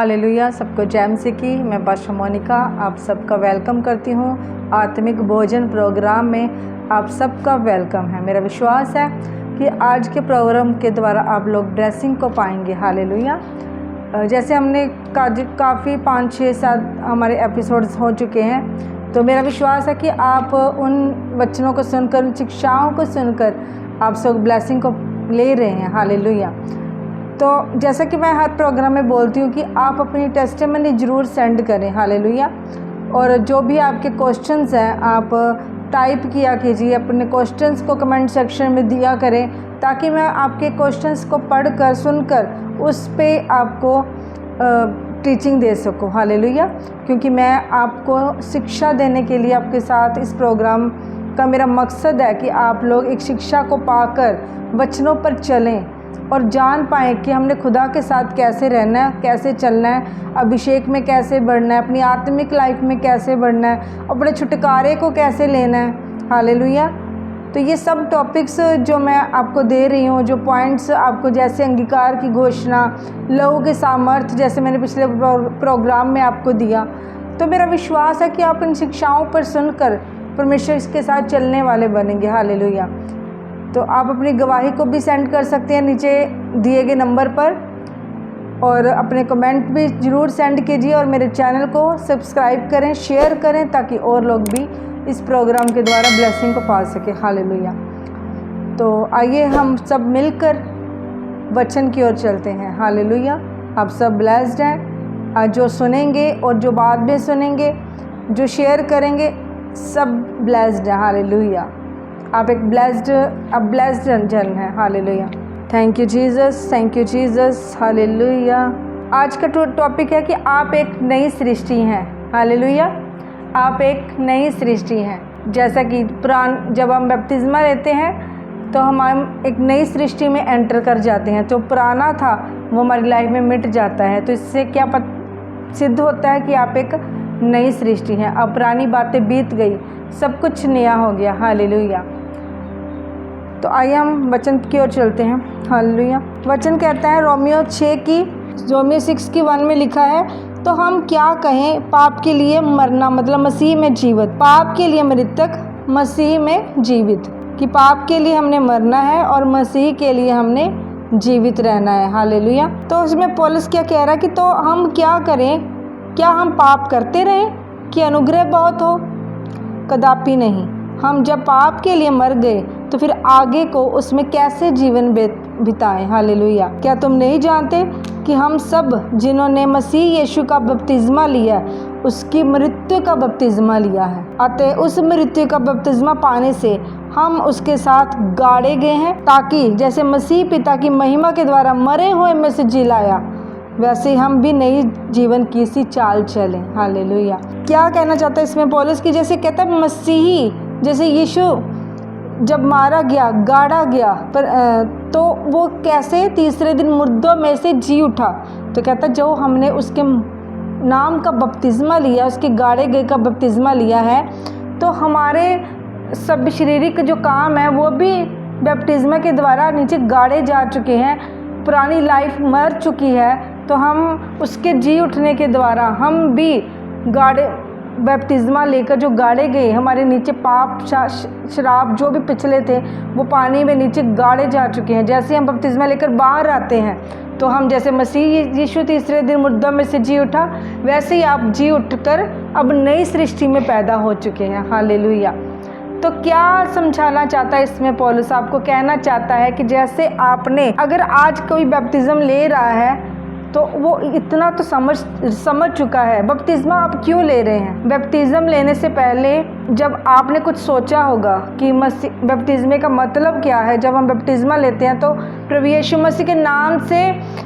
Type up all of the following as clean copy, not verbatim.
Hallelujah. सबको जय मसीह की। मैं पास्टर मोनिका आप सबका वेलकम करती हूँ। आत्मिक भोजन प्रोग्राम में आप सबका वेलकम है। मेरा विश्वास है कि आज के प्रोग्राम के द्वारा आप लोग ब्लेसिंग को पाएंगे। हालेलुया। जैसे हमने काफ़ी 5, 6, 7 हमारे एपिसोड्स हो चुके हैं, तो मेरा विश्वास है कि आप उन वचनों को सुनकर, उन शिक्षाओं को सुनकर आप सब ब्लेसिंग को ले रहे हैं। हालेलुया। तो जैसा कि मैं हर प्रोग्राम में बोलती हूँ कि आप अपनी टेस्टिमनी ज़रूर सेंड करें। हालेलुया। और जो भी आपके क्वेश्चंस हैं आप टाइप किया कीजिए, अपने क्वेश्चंस को कमेंट सेक्शन में दिया करें, ताकि मैं आपके क्वेश्चंस को पढ़कर सुनकर उस पे आपको टीचिंग दे सकूँ। हालेलुया। क्योंकि मैं आपको शिक्षा देने के लिए आपके साथ इस प्रोग्राम का मेरा मकसद है कि आप लोग एक शिक्षा को पाकर वचनों पर चलें और जान पाएँ कि हमने खुदा के साथ कैसे रहना है, कैसे चलना है, अभिषेक में कैसे बढ़ना है, अपनी आत्मिक लाइफ में कैसे बढ़ना है, अपने छुटकारे को कैसे लेना है। हालेलुया। तो ये सब टॉपिक्स जो मैं आपको दे रही हूँ, जो पॉइंट्स आपको, जैसे अंगीकार की घोषणा, लहू के सामर्थ्य, जैसे मैंने पिछले प्रोग्राम में आपको दिया, तो मेरा विश्वास है कि आप इन शिक्षाओं पर सुनकर परमेश्वर के साथ चलने वाले बनेंगे। हालेलुया। तो आप अपनी गवाही को भी सेंड कर सकते हैं नीचे दिए गए नंबर पर, और अपने कमेंट भी ज़रूर सेंड कीजिए, और मेरे चैनल को सब्सक्राइब करें, शेयर करें, ताकि और लोग भी इस प्रोग्राम के द्वारा ब्लेसिंग को पा सके। हालेलुया। तो आइए हम सब मिलकर वचन की ओर चलते हैं। हालेलुया। आप सब ब्लेस्ड हैं। आज जो सुनेंगे और जो बाद में सुनेंगे, जो शेयर करेंगे, सब ब्लेस्ड हैं। हालेलुया। आप एक ब्लेस्ड जन है। Hallelujah. Thank you Jesus, thank you Jesus. Hallelujah. आज का टॉपिक है कि आप एक नई सृष्टि हैं। हालेलुया। आप एक नई सृष्टि हैं। जैसा कि जब हम बपतिस्मा लेते हैं तो हम एक नई सृष्टि में एंटर कर जाते हैं। तो पुराना था वो हमारी लाइफ में मिट जाता है। तो इससे क्या सिद्ध होता है कि आप एक नई सृष्टि हैं। अब पुरानी बातें बीत गई, सब कुछ नया हो गया। हालेलुया। तो आइए हम वचन की ओर चलते हैं। हालेलुया। वचन कहता है रोमियो 6 की 1 में लिखा है, तो हम क्या कहें, पाप के लिए मरना मतलब मसीह में जीवित, पाप के लिए मृतक, मसीह में जीवित, कि पाप के लिए हमने मरना है और मसीह के लिए हमने जीवित रहना है। हालेलुया। तो उसमें पौलुस क्या कह रहा है कि तो हम क्या करें, क्या हम पाप करते रहें कि अनुग्रह बहुत हो? कदापि नहीं। हम जब पाप के लिए मर गए तो फिर आगे को उसमें कैसे जीवन बिताएं? हालेलुया। क्या तुम नहीं जानते कि हम सब जिन्होंने मसीह यीशु का बपतिस्मा लिया है, उसकी मृत्यु का बपतिस्मा लिया है, अतः उस मृत्यु का बपतिस्मा पाने से हम उसके साथ गाड़े गए हैं, ताकि जैसे मसीह पिता की महिमा के द्वारा मरे हुए में से जी लाया, वैसे हम भी नई जीवन की सी चाल चलें। हालेलुया। क्या कहना चाहता है इसमें पौलुस की? जैसे कहता है मसीही, जैसे यीशु जब मारा गया, गाड़ा गया, पर तो वो कैसे तीसरे दिन मुर्दों में से जी उठा। तो कहता जो हमने उसके नाम का बपतिस्मा लिया, उसके गाड़े गए का बपतिस्मा लिया है, तो हमारे सब शारीरिक जो काम है वो भी बपतिस्मा के द्वारा नीचे गाड़े जा चुके हैं। पुरानी लाइफ मर चुकी है, तो हम उसके जी उठने के द्वारा हम भी बपतिस्मा लेकर जो गाड़े गए, हमारे नीचे पाप शराब जो भी पिछले थे वो पानी में नीचे गाड़े जा चुके हैं। जैसे हम बपतिस्मा लेकर बाहर आते हैं, तो हम जैसे मसीह यीशु तीसरे दिन मुर्दों में से जी उठा, वैसे ही आप जी उठकर अब नई सृष्टि में पैदा हो चुके हैं। हालेलुया। तो क्या समझाना चाहता है इसमें पौलुस? आपको कहना चाहता है कि जैसे आपने, अगर आज कोई बपतिस्म ले रहा है तो वो इतना तो समझ चुका है। बपतिस्मा आप क्यों ले रहे हैं? बपतिस्म लेने से पहले जब आपने कुछ सोचा होगा कि बपतिस्मे का मतलब क्या है, जब हम बपतिस्मा लेते हैं तो प्रभु यीशु मसीह के नाम से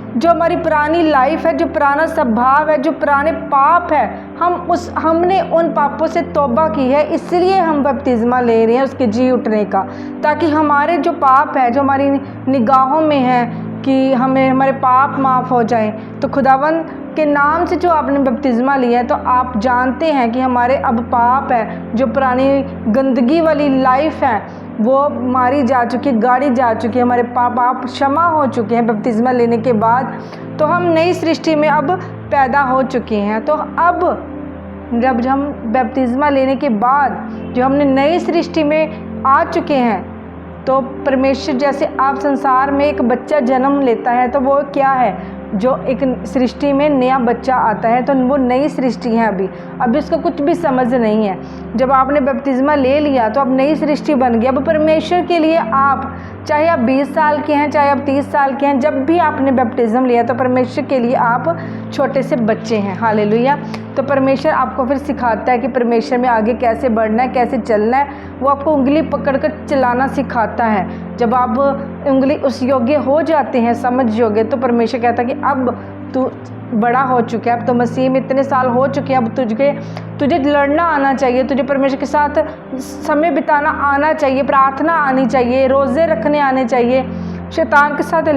जो हमारी पुरानी लाइफ है, जो पुराना स्वभाव है, जो पुराने पाप है, हमने उन पापों से तौबा की है, इसलिए हम बपतिस्मा ले रहे हैं उसके जी उठने का, ताकि हमारे जो पाप है, जो हमारी निगाहों में है, कि हमें हमारे पाप माफ़ हो जाएं। तो खुदावन के नाम से जो आपने बपतिस्मा लिया है, तो आप जानते हैं कि हमारे अब पाप है, जो पुरानी गंदगी वाली लाइफ है वो मारी जा चुकी, गाड़ी जा चुकी है, हमारे पाप क्षमा हो चुके हैं बपतिस्मा लेने के बाद। तो हम नई सृष्टि में अब पैदा हो चुके हैं। तो अब जब हम बपतिस्मा लेने के बाद जो हमने नई सृष्टि में आ चुके हैं, तो परमेश्वर जैसे आप संसार में एक बच्चा जन्म लेता है, तो वो क्या है, जो एक सृष्टि में नया बच्चा आता है, तो वो नई सृष्टि है। अभी उसको कुछ भी समझ नहीं है। जब आपने बपतिस्मा ले लिया तो अब नई सृष्टि बन गई। अब परमेश्वर के लिए आप, चाहे आप 20 साल के हैं, चाहे आप 30 साल के हैं, जब भी आपने बपतिस्म लिया तो परमेश्वर के लिए आप छोटे से बच्चे हैं। हालेलुया। तो परमेश्वर आपको फिर सिखाता है कि परमेश्वर में आगे कैसे बढ़ना है, कैसे चलना है। वो आपको उंगली पकड़कर चलाना सिखाता है। जब आप उंगली उस योग्य हो जाते हैं, समझ योग्य, तो परमेश्वर कहता है कि अब तू बड़ा हो चुका है, अब तो मसीह में इतने साल हो चुके हैं, अब तुझे लड़ना आना चाहिए, तुझे परमेश्वर के साथ समय बिताना आना चाहिए, प्रार्थना आनी चाहिए, रोज़े रखने आने चाहिए, शैतान के साथ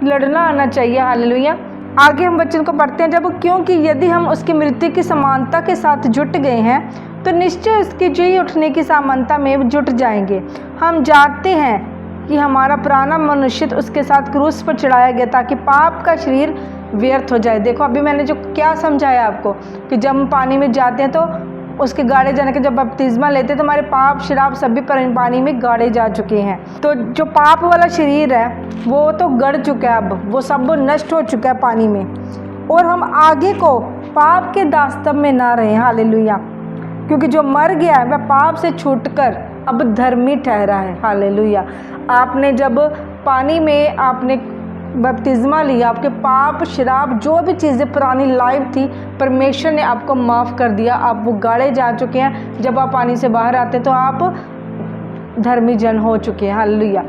लड़ना आना चाहिए। हालेलुया। आगे हम वचन को पढ़ते हैं, जब क्योंकि यदि हम उसकी मृत्यु की समानता के साथ जुट गए हैं, तो निश्चय उसके जी उठने की समानता में जुट जाएंगे। हम जानते हैं कि हमारा पुराना मनुष्य उसके साथ क्रूस पर चढ़ाया गया, ताकि पाप का शरीर व्यर्थ हो जाए। देखो अभी मैंने जो क्या समझाया आपको, कि जब हम पानी में जाते हैं तो उसके गाड़े जाने के, जब बपतिस्मा लेते हैं तो हमारे पाप शराब सभी पानी में गाड़े जा चुके हैं। तो जो पाप वाला शरीर है वो तो गड़ चुका है, अब वो सब नष्ट हो चुका है पानी में, और हम आगे को पाप के दास्तव में ना रहे। हालेलुया। क्योंकि जो मर गया है वह पाप से छूटकर अब धर्मी ठहरा है। हालेलुया। आपने जब पानी में आपने बपतिस्मा लिया, आपके पाप शराब जो भी चीज़ें पुरानी लाइफ थी, परमेश्वर ने आपको माफ़ कर दिया। आप वो गाड़े जा चुके हैं। जब आप पानी से बाहर आते तो आप धर्मी जन हो चुके हैं। हालेलुया।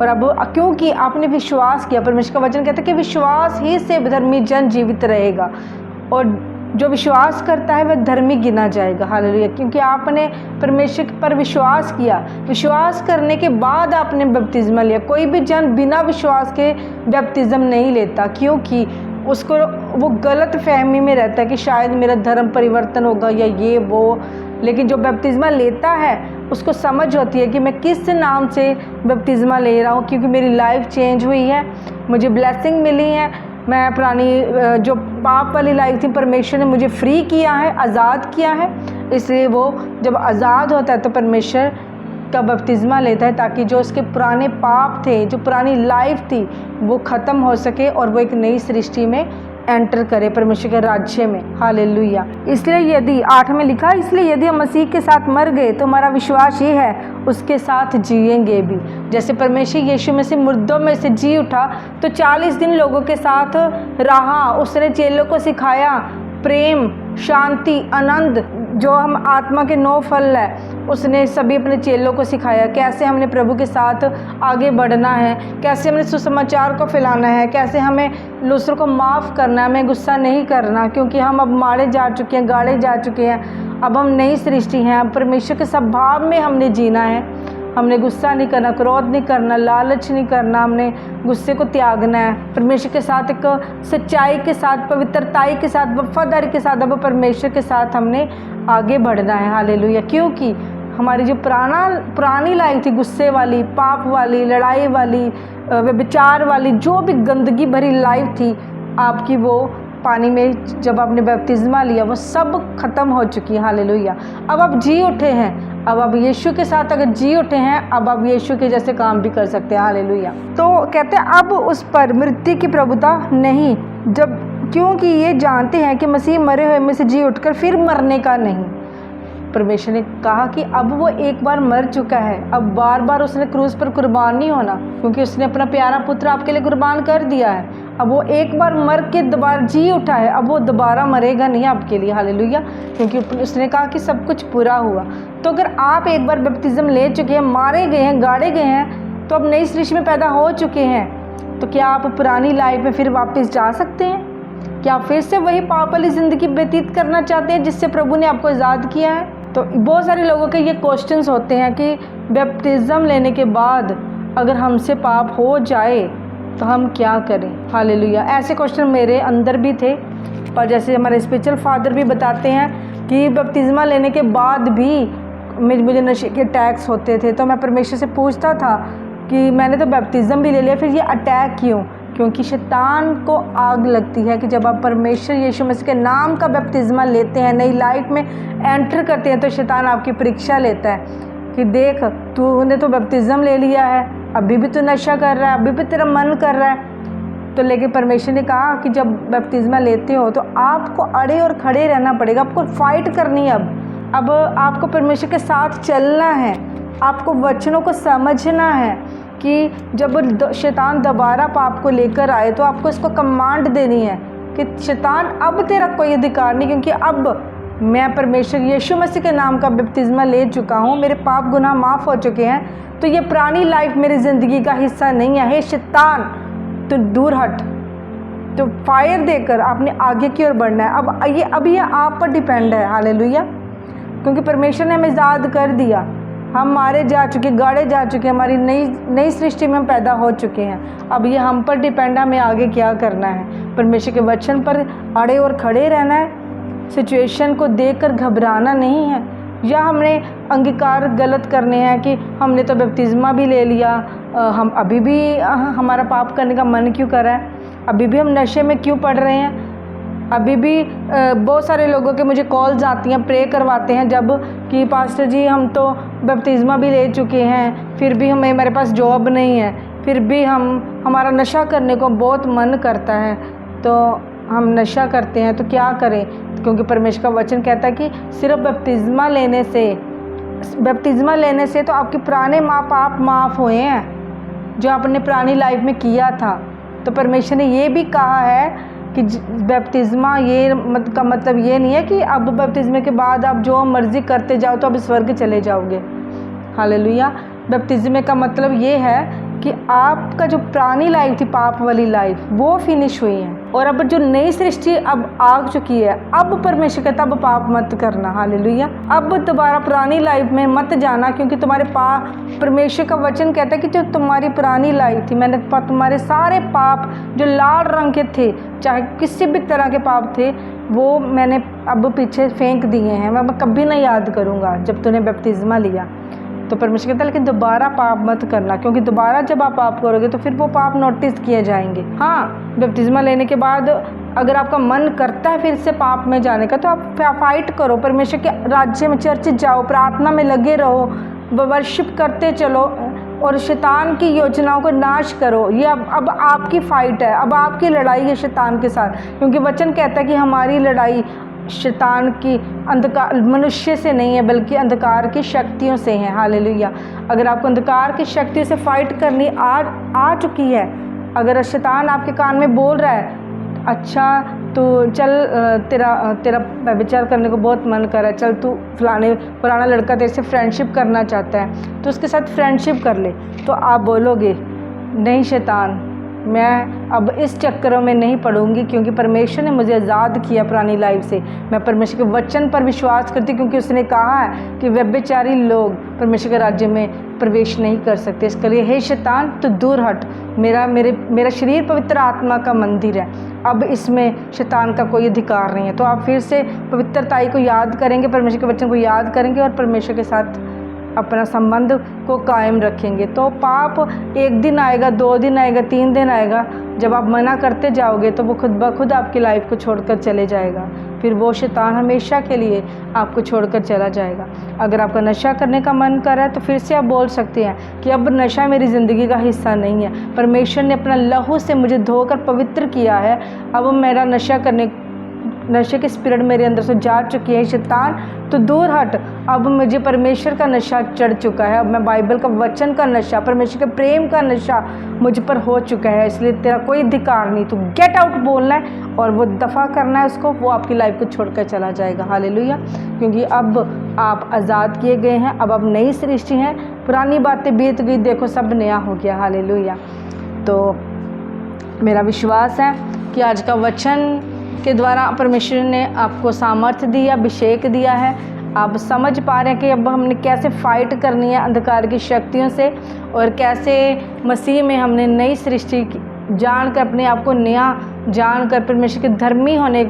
और अब क्योंकि आपने विश्वास किया, परमेश्वर का वचन कहता है कि विश्वास ही से धर्मी जन जीवित रहेगा, और जो विश्वास करता है वह धर्मी गिना जाएगा। हालेलुया। क्योंकि आपने परमेश्वर पर विश्वास किया, विश्वास करने के बाद आपने बपतिस्मा लिया। कोई भी जन बिना विश्वास के बपतिस्म नहीं लेता, क्योंकि उसको वो गलत फहमी में रहता है कि शायद मेरा धर्म परिवर्तन होगा या ये वो। लेकिन जो बपतिस्मा लेता है उसको समझ होती है कि मैं किस नाम से बपतिस्मा ले रहा हूँ, क्योंकि मेरी लाइफ चेंज हुई है, मुझे ब्लेसिंग मिली है। मैं पुरानी जो पाप वाली लाइफ थी, परमेश्वर ने मुझे फ्री किया है, आज़ाद किया है। इसलिए वो जब आज़ाद होता है तो परमेश्वर का बपतिस्मा लेता है, ताकि जो उसके पुराने पाप थे, जो पुरानी लाइफ थी, वो ख़त्म हो सके और वो एक नई सृष्टि में एंटर करे, परमेश्वर के राज्य में। हालेलुया। इसलिए यदि 8 में लिखा, इसलिए यदि हम मसीह के साथ मर गए तो हमारा विश्वास ये है उसके साथ जिएंगे भी। जैसे परमेश्वर यीशु में से मुर्दों में से जी उठा, तो 40 दिन लोगों के साथ रहा, उसने चेलों को सिखाया प्रेम, शांति, आनंद, जो हम आत्मा के 9 फल है, उसने सभी अपने चेलों को सिखाया कैसे हमने प्रभु के साथ आगे बढ़ना है, कैसे हमने सुसमाचार को फैलाना है, कैसे हमें दूसरों को माफ़ करना है, हमें गुस्सा नहीं करना, क्योंकि हम अब मारे जा चुके हैं, गाड़े जा चुके हैं। अब हम नई सृष्टि हैं। अब परमेश्वर के स्वभाव में हमने जीना है। हमने गुस्सा नहीं करना, क्रोध नहीं करना, लालच नहीं करना, हमने गुस्से को त्यागना है। परमेश्वर के साथ एक सच्चाई के साथ, पवित्रताई के साथ, वफादारी के साथ अब परमेश्वर के साथ हमने आगे बढ़ना है। हालेलुया। क्योंकि हमारी जो पुरानी लाइफ थी, गुस्से वाली, पाप वाली, लड़ाई वाली, विचार वाली, जो भी गंदगी भरी लाइफ थी आपकी, वो पानी में जब आपने बपतिस्मा लिया वो सब खत्म हो चुकी है। हालेलुया। अब आप जी उठे हैं। अब आप यीशु के साथ अगर जी उठे हैं, अब आप यीशु के जैसे काम भी कर सकते हैं। हालेलुया। तो कहते हैं अब उस पर मृत्यु की प्रभुता नहीं, जब क्योंकि ये जानते हैं कि मसीह मरे हुए में से जी उठकर फिर मरने का नहीं। परमेश्वर ने कहा कि अब वो एक बार मर चुका है, अब बार बार उसने क्रूस पर कुर्बान नहीं होना, क्योंकि उसने अपना प्यारा पुत्र आपके लिए कुर्बान कर दिया है। अब वो एक बार मर के दोबारा जी उठा है, अब वो दोबारा मरेगा नहीं आपके लिए। हालेलुया। क्योंकि उसने कहा कि सब कुछ पूरा हुआ। तो अगर आप एक बार बपतिस्म ले चुके हैं, मारे गए हैं, गाड़े गए हैं, तो अब नई सृष्टि में पैदा हो चुके हैं, तो क्या आप पुरानी लाइफ में फिर वापस जा सकते हैं? क्या फिर से वही पाप वाली ज़िंदगी व्यतीत करना चाहते हैं जिससे प्रभु ने आपको आज़ाद किया है? तो बहुत सारे लोगों के ये क्वेश्चंस होते हैं कि बपतिस्म लेने के बाद अगर हमसे पाप हो जाए तो हम क्या करें। हालेलुया। ऐसे क्वेश्चन मेरे अंदर भी थे, पर जैसे हमारे स्पिरिचुअल फादर भी बताते हैं कि बपतिस्मा लेने के बाद भी मुझे नशे के अटैक्स होते थे। तो मैं परमेश्वर से पूछता था कि मैंने तो बपतिस्म भी ले लिया, फिर ये अटैक क्यों? क्योंकि शैतान को आग लगती है कि जब आप परमेश्वर यीशु मसीह के नाम का बपतिस्मा लेते हैं, नई लाइफ में एंटर करते हैं, तो शैतान आपकी परीक्षा लेता है कि देख, तूने तो बपतिस्म ले लिया है, अभी भी तू नशा कर रहा है, अभी भी तेरा मन कर रहा है। तो लेकिन परमेश्वर ने कहा कि जब बपतिस्मा लेते हो तो आपको अड़े और खड़े रहना पड़ेगा, आपको फाइट करनी है। अब आपको परमेश्वर के साथ चलना है, आपको वचनों को समझना है कि जब शैतान दोबारा पाप को लेकर आए तो आपको इसको कमांड देनी है कि शैतान अब तेरा कोई अधिकार नहीं, क्योंकि अब मैं परमेश्वर यीशु मसीह के नाम का बपतिस्मा ले चुका हूँ, मेरे पाप गुनाह माफ़ हो चुके हैं, तो ये पुरानी लाइफ मेरी ज़िंदगी का हिस्सा नहीं है। हे शैतान, तो दूर हट। तो फायर देकर आपने आगे की ओर बढ़ना है। अब ये आप पर डिपेंड है। हालेलुया। क्योंकि परमेश्वर ने हमें आज़ाद कर दिया, हम मारे जा चुके, गाड़े जा चुके, हमारी नई सृष्टि में हम पैदा हो चुके हैं। अब ये हम पर डिपेंड है, हमें आगे क्या करना है। परमेश्वर के वचन पर अड़े और खड़े रहना है, सिचुएशन को देखकर घबराना नहीं है, या हमने अंगीकार गलत करने हैं कि हमने तो बपतिस्मा भी ले लिया, हम अभी भी हमारा पाप करने का मन क्यों कर रहा है, अभी भी हम नशे में क्यों पड़ रहे हैं। अभी भी बहुत सारे लोगों के मुझे कॉल्स आती हैं, प्रे करवाते हैं जब कि पास्टर जी हम तो बपतिस्मा भी ले चुके हैं, फिर भी हमारे पास जॉब नहीं है, फिर भी हमारा नशा करने को बहुत मन करता है, तो हम नशा करते हैं, तो क्या करें। क्योंकि परमेश्वर का वचन कहता है कि सिर्फ बपतिस्मा लेने से तो आपके पुराने पाप माफ़ हुए हैं जो आपने पुरानी लाइफ में किया था। तो परमेश्वर ने ये भी कहा है कि बपतिस्मा का मतलब ये नहीं है कि अब बपतिस्मे के बाद आप जो मर्ज़ी करते जाओ तो अब स्वर्ग चले जाओगे। हालेलुया। बपतिस्मे का मतलब ये है कि आपका जो पुरानी लाइफ थी, पाप वाली लाइफ, वो फिनिश हुई है, और अब जो नई सृष्टि अब आ चुकी है। अब परमेश्वर कहता अब पाप मत करना। हालेलुया। अब दोबारा पुरानी लाइफ में मत जाना, क्योंकि परमेश्वर का वचन कहता है कि जो तुम्हारी पुरानी लाइफ थी, मैंने तुम्हारे सारे पाप जो लाल रंग के थे, चाहे किसी भी तरह के पाप थे, वो मैंने अब पीछे फेंक दिए हैं, मैं कभी नहीं याद करूँगा जब तूने बपतिस्मा लिया। तो परमेश्वर कहता है लेकिन दोबारा पाप मत करना, क्योंकि दोबारा जब आप पाप करोगे तो फिर वो पाप नोटिस किए जाएंगे। हाँ, बपतिस्मा लेने के बाद अगर आपका मन करता है फिर से पाप में जाने का, तो आप फाइट करो, परमेश्वर के राज्य में, चर्च जाओ, प्रार्थना में लगे रहो, वर्शिप करते चलो और शैतान की योजनाओं को नाश करो। ये अब आपकी फ़ाइट है, अब आपकी लड़ाई है शैतान के साथ, क्योंकि वचन कहता है कि हमारी लड़ाई शैतान की अंधकार मनुष्य से नहीं है, बल्कि अंधकार की शक्तियों से है। हालेलुया। अगर आपको अंधकार की शक्तियों से फाइट करनी आ चुकी है, अगर शैतान आपके कान में बोल रहा है अच्छा तो चल तेरा व्यभिचार करने को बहुत मन कर रहा है, चल तू पुराना लड़का तेरे से फ्रेंडशिप करना चाहता है तो उसके साथ फ्रेंडशिप कर ले, तो आप बोलोगे नहीं शैतान, मैं अब इस चक्करों में नहीं पड़ूंगी, क्योंकि परमेश्वर ने मुझे आज़ाद किया पुरानी लाइफ से। मैं परमेश्वर के वचन पर विश्वास करती, क्योंकि उसने कहा है कि व्यभिचारी लोग परमेश्वर के राज्य में प्रवेश नहीं कर सकते। इसके लिए हे शैतान तो दूर हट, मेरा शरीर पवित्र आत्मा का मंदिर है, अब इसमें शैतान का कोई अधिकार नहीं है। तो आप फिर से पवित्रताई को याद करेंगे, परमेश्वर के वचन को याद करेंगे और परमेश्वर के साथ अपना संबंध को कायम रखेंगे। तो पाप एक दिन आएगा, 2 दिन आएगा, 3 दिन आएगा, जब आप मना करते जाओगे तो वो खुद ब खुद आपकी लाइफ को छोड़कर चले जाएगा। फिर वो शैतान हमेशा के लिए आपको छोड़कर चला जाएगा। अगर आपका नशा करने का मन कर रहा है तो फिर से आप बोल सकते हैं कि अब नशा मेरी ज़िंदगी का हिस्सा नहीं है, परमेश्वर ने अपना लहू से मुझे धोकर पवित्र किया है, अब मेरा नशे की स्पिरिट मेरे अंदर से जा चुकी है। शैतान तो दूर हट, अब मुझे परमेश्वर का नशा चढ़ चुका है, अब मैं बाइबल का वचन का नशा, परमेश्वर के प्रेम का नशा मुझ पर हो चुका है, इसलिए तेरा कोई अधिकार नहीं, तो गेट आउट बोलना है और वो दफ़ा करना है उसको, वो आपकी लाइफ को छोड़कर चला जाएगा। हालेलुया। क्योंकि अब आप आज़ाद किए गए हैं, अब आप नई सृष्टि हैं, पुरानी बातें बीत गई, देखो सब नया हो गया। हालेलुया। तो मेरा विश्वास है कि आज का वचन के द्वारा परमेश्वर ने आपको सामर्थ्य दिया, अभिषेक दिया है, आप समझ पा रहे हैं कि अब हमने कैसे फ़ाइट करनी है अंधकार की शक्तियों से और कैसे मसीह में हमने नई सृष्टि जानकर, अपने आप को नया जानकर परमेश्वर के धर्मी होने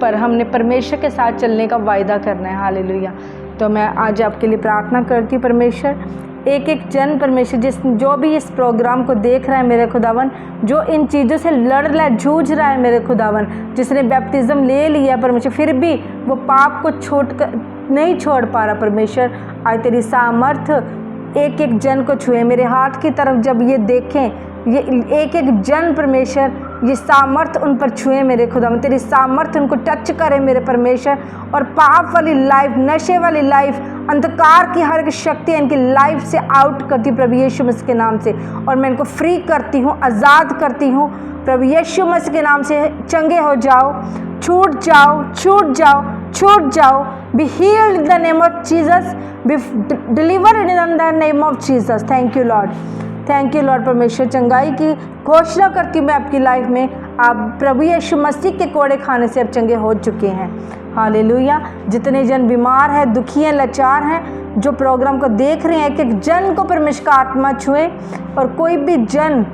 पर हमने परमेश्वर के साथ चलने का वायदा करना है। हालेलुया। तो मैं आज आपके लिए प्रार्थना करती हूँ, परमेश्वर एक एक जन परमेश्वर जो भी इस प्रोग्राम को देख रहा है मेरे खुदावन, जो इन चीज़ों से लड़ रहा है, जूझ रहा है मेरे खुदावन, जिसने बैप्टिज़्म ले लिया परमेश्वर फिर भी वो पाप को नहीं छोड़ पा रहा परमेश्वर, आज तेरी सामर्थ एक एक जन को छुए। मेरे हाथ की तरफ जब ये देखें, ये एक एक जन परमेश्वर, ये सामर्थ उन पर छुए मेरे खुदा, तेरी सामर्थ उनको टच करे मेरे परमेश्वर, और पाप वाली लाइफ, नशे वाली लाइफ, अंधकार की हर एक शक्ति इनकी लाइफ से आउट करती प्रभु यीशु मसीह के नाम से, और मैं इनको फ्री करती हूँ, आज़ाद करती हूँ प्रभु यीशु मसीह के नाम से। चंगे हो जाओ, छूट जाओ, छूट जाओ, छूट जाओ। Be healed in the name of Jesus, B deliver in the name of Jesus. Thank you Lord, thank you Lord परमेश्वर। चंगाई की घोषणा करती हूँ मैं आपकी लाइफ में, आप प्रभु यीशु मसीह के कोड़े खाने से अब चंगे हो चुके हैं। हालेलुया। जितने जन बीमार हैं, दुखी हैं, लाचार हैं, जो प्रोग्राम को देख रहे हैं, एक एक जन को परमेश्वर का आत्मा छुए, और कोई भी जन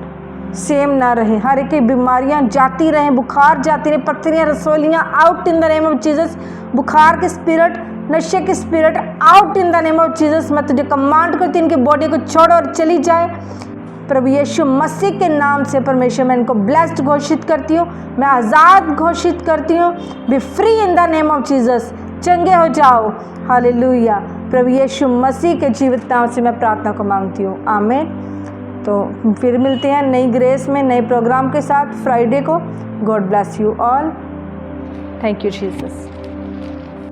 सेम ना रहे, हर एक की बीमारियां जाती रहें, बुखार जाती रहे, पथरियाँ, रसोलियाँ out in the name of Jesus. बुखार की स्पिरिट, नशे की spirit out in the name of Jesus. मैं तुझे कमांड करती हूँ इनकी बॉडी को छोड़ो और चली जाए प्रभु यीशु मसीह के नाम से। परमेश्वर मैं इनको ब्लेस्ड घोषित करती हूँ, मैं आज़ाद घोषित करती हूँ। Be free in the name of Jesus. चंगे हो जाओ। हालेलुया। प्रभु यीशु मसीह के जीवित नाम से मैं प्रार्थना को मांगती हूँ, आमीन। तो फिर मिलते हैं नई ग्रेस में, नए प्रोग्राम के साथ फ्राइडे को। God bless you all. Thank you Jesus.